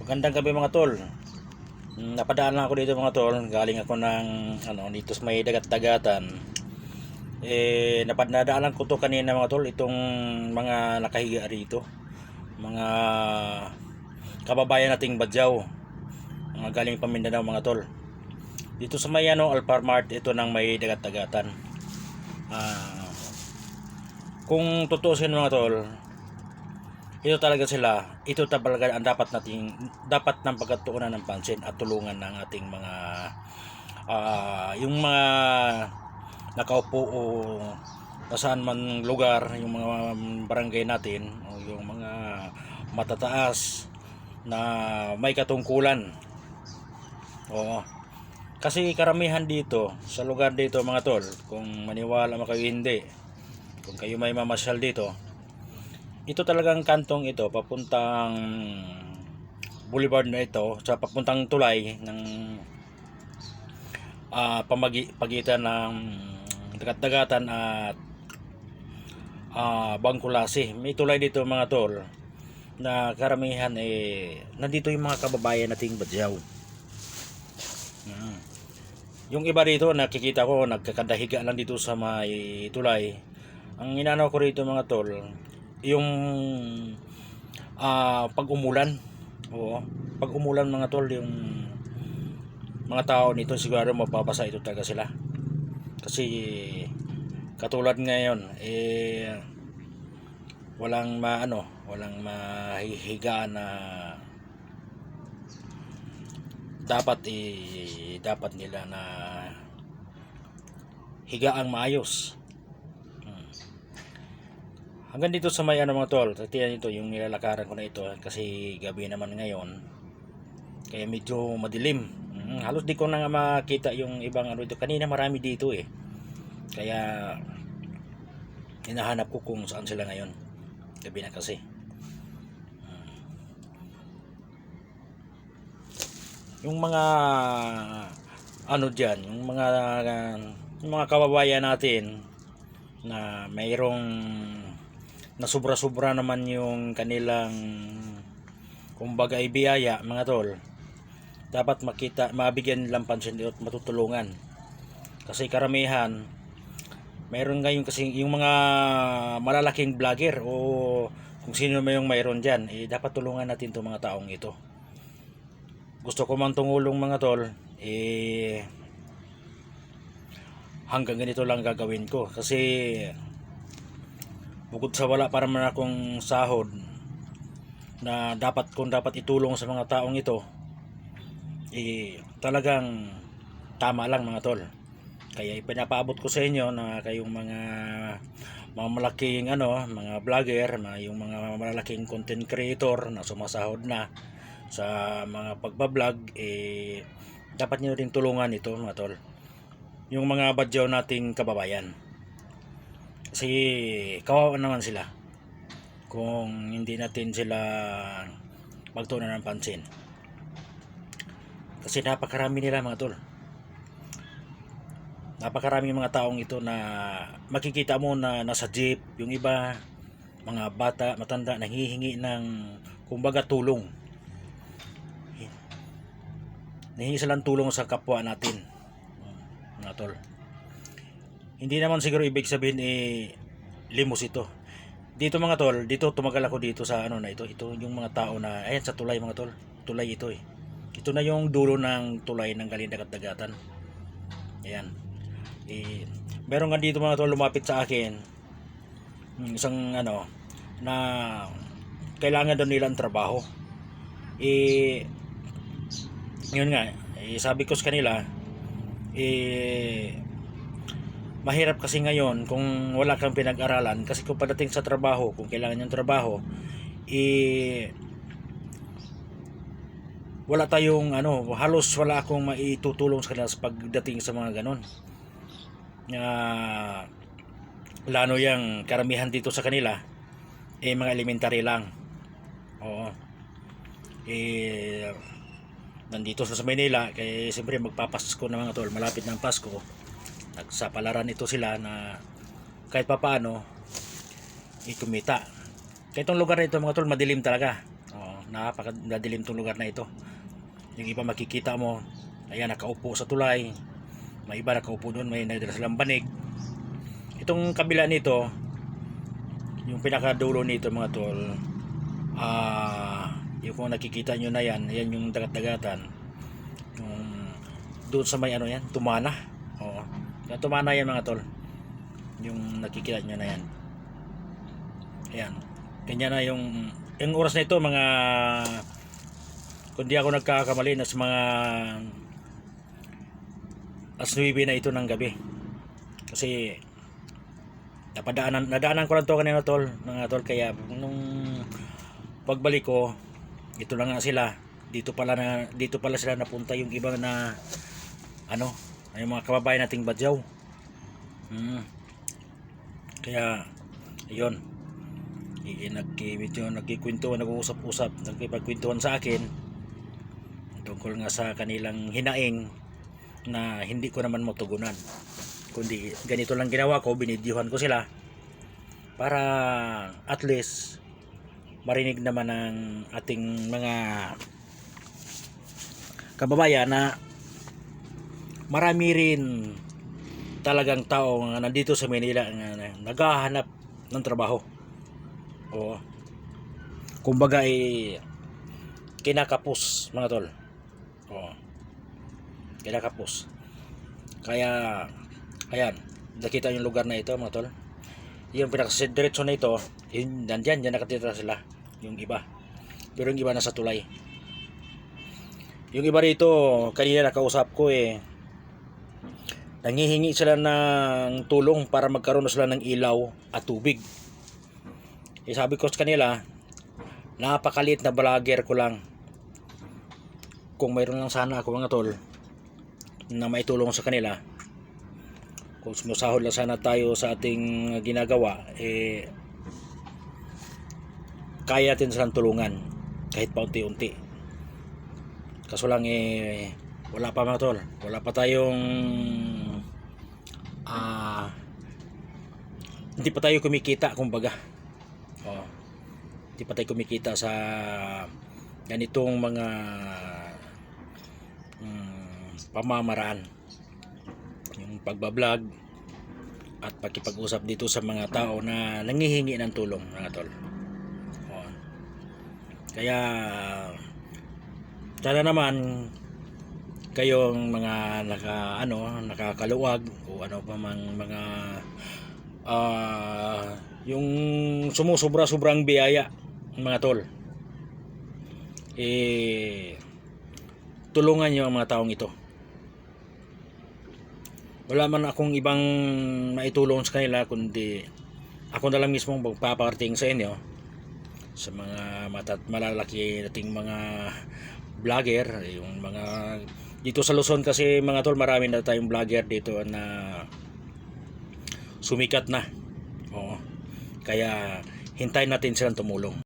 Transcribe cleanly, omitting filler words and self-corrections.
Magandang gabi mga tol. Napadaan lang ako dito mga tol. Galing ako ng dito sa may dagat-dagatan. Napadaan ko to kanina mga tol, itong mga nakahiga rito. Mga kababayan nating Badyaw. Mga galing pa Mindanao mga tol. Dito sa may Alpharmart ito ng may dagat-dagatan. Kung tutusin mga tol, ito talaga sila, ito talaga ang dapat ng pagkatuunan ng pansin at tulungan ng ating mga yung mga nakaupo o saan man lugar, yung mga barangay natin o yung mga matataas na may katungkulan. Oo. Kasi karamihan dito sa lugar dito mga tol, kung maniwala mo kayo hindi, kung kayo may mamasyal dito, ito talagang kantong ito papuntang boulevard na ito sa papuntang tulay ng pagitan ng dagat-dagatan at Bangkulasi. May tulay dito mga tol na karamihan nandito yung mga kababayan nating Badyaw. Yung iba dito nakikita ko nagkakadahiga lang dito sa may tulay. Ang inanaw ko rito mga tol, yung pag umulan. Oo, pag umulan mga tol, yung mga tao nito siguro mapapasa ito talaga sila. Kasi katulad ngayon walang mahihigaan na dapat nila na higaang maayos. Hanggang dito sa may mga tol, tatiyan ito yung nilalakaran ko na ito kasi gabi naman ngayon. Kaya medyo madilim. Halos di ko na nga makita yung ibang dito. Kanina marami dito Kaya hinahanap ko kung saan sila ngayon. Gabi na kasi. Yung mga diyan, yung mga kababayan natin na mayroong na sobra-sobra naman yung kanilang kumbaga biyaya mga tol, dapat mabigyan nilang pansin at matutulungan. Kasi karamihan mayroon ngayon kasi yung mga malalaking vlogger o kung sino may yung mayroon dyan, dapat tulungan natin itong mga taong ito. Gusto ko man tumulong mga tol, hanggang ganito lang gagawin ko kasi bukod sa wala para man akong sahod na dapat itulong sa mga taong ito, talagang tama lang mga tol. Kaya ipinapaabot ko sa inyo na kayong mga malaking mga vlogger, yung mga malaking content creator na sumasahod na sa mga pagbablog, dapat nyo rin tulungan ito mga tol, yung mga Badyaw nating kababayan. Kasi kawawa naman sila kung hindi natin sila pagtuunan ng pansin. Kasi napakarami nila mga tol. Napakarami mga taong ito na makikita mo na nasa jeep, yung iba mga bata, matanda nanghihingi ng kumbaga tulong. Nahingi silang tulong sa kapwa natin mga tol. Hindi naman siguro ibig sabihin limos ito. Dito mga tol, dito tumagal ako dito sa ito yung mga tao na ayan sa tulay mga tol. Tulay ito Ito na yung dulo ng tulay ng galing dagat-dagatan. Ayan. Meron nga dito mga tol lumapit sa akin. Isang na kailangan daw nilang trabaho. Yun nga, sabi ko sa kanila, mahirap kasi ngayon kung wala kang pinag-aralan, kasi kung pagdating sa trabaho, kung kailangan yung trabaho, wala tayong halos wala akong maitutulong sa kanila sa pagdating sa mga ganon. Lalo yung karamihan dito sa kanila mga elementary lang. Oo. Nandito sa Maynila, kaya siyempre magpapasko na mga tol, malapit ng Pasko. Nagsapalaran ito sila na kahit papaano kumita. Kaya itong lugar na ito mga tol, madilim talaga. napakadilim tong lugar na ito. Yung iba makikita mo, ayan, nakaupo sa tulay, may iba nakaupo doon, may nagdala silang banig. Itong kabila nito, yung pinakadulo nito mga tol, yung kung nakikita nyo na yan, yan yung dagat-dagatan, yung doon sa may ano yan, Tumana. Oo, Tumana yan mga tol, yung nakikita nyo na yan. Ayan, ganyan na yung oras na ito, mga, kung di ako nagkakamali, na sa mga alas 9 na ito ng gabi. Kasi nadaanan ko lang to kanina tol, mga tol, kaya nung pagbalik ko, ito lang nga sila. Dito pala sila napunta, yung ibang na ano, ay mga kababayan nating Badyaw. Kaya ayun, nagkikwentuhan, nag-uusap-usap, nagkipagkwentuhan sa akin tungkol nga sa kanilang hinaing na hindi ko naman matugunan, kundi ganito lang ginawa ko, binidyohan ko sila para at least marinig naman ng ating mga kababayan na marami rin talagang tao nga nandito sa Manila nga naghahanap ng trabaho. O kumbaga kinakapos mga tol. O kinakapos. Kaya ayan, nakita yung lugar na ito mga tol. Yung pinakadiretso na ito, nandyan nakatira sila, yung iba. Pero yung iba nasa tulay. Yung iba rito, kanina nakausap ko nangihingi sila ng tulong para magkaroon na sila ng ilaw at tubig. Sabi ko sa kanila, napakaliit na vlogger ko lang. Kung mayroon lang sana ako mga tol na maitulong sa kanila, kung sumusahod lang sana tayo sa ating ginagawa, kaya natin silang tulungan kahit paunti-unti. Kaso lang wala pa mga tol, wala pa tayong hindi pa tayo kumikita kumbaga. Hindi pa tayo kumikita sa ganitong mga pamamaraan, yung pagbablog at pagkipag-usap dito sa mga tao na nangihingi ng tulong mga tol. Kaya sana naman kayong mga nakakaluwag o ano pa mang mga yung sobrang biyaya mga tol, tulungan niyo ang mga taong ito. Wala man akong ibang maitulong sa kanila, kundi ako na lang mismo magpaparating sa inyo, sa mga malalaki nating mga vlogger, yung mga dito sa Luzon. Kasi mga tol, marami na tayong vlogger dito na sumikat na. Kaya hintayin natin silang tumulong.